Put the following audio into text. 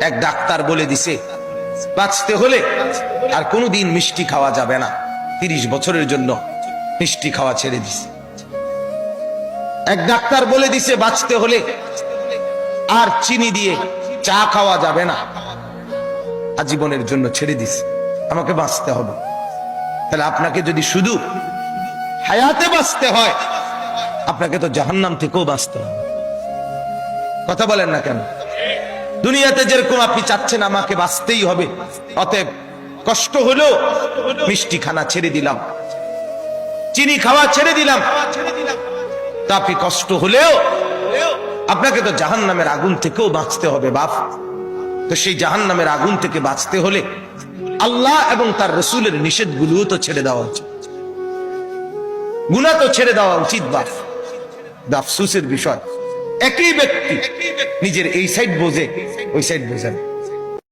এক ডাক্তার বলে দিছে বাঁচতে হলে আর কোনোদিন মিষ্টি খাওয়া যাবে না, 30 বছরের জন্য মিষ্টি খাওয়া ছেড়ে দিছে। এক ডাক্তার বলে দিছে বাঁচতে হলে আর চিনি দিয়ে চা খাওয়া যাবে না, আজীবনের জন্য ছেড়ে দিছে। আমাকে বাঁচতে হবে। তাহলে আপনাকে যদি শুধু হায়াতে বাঁচতে হয়, আপনাকে তো জাহান্নাম থেকেও বাঁচতে হবে। কথা বলেন না কেন? দুনিয়াতে যেরকম আপনি চাচ্ছেন আমাকে বাঁচতেই হবে, অতএব কষ্ট হলেও মিষ্টি খানা ছেড়ে দিলাম, চিনি খাওয়া ছেড়ে দিলাম, তা আপনি কষ্ট হলেও আপনাকে তো জাহান্নামের আগুন থেকেও বাঁচতে হবে বাপ। তো সেই জাহান্নামের আগুন থেকে বাঁচতে হলে আল্লাহ এবং তার রসুলের নিষেধগুলোও তো ছেড়ে দেওয়া উচিত, গুনাহ তো ছেড়ে দেওয়া উচিত বাপ। আফসোসের বিষয়, একই ব্যক্তি নিজের এই সাইড বোঝে, ওই সাইড বোঝে না।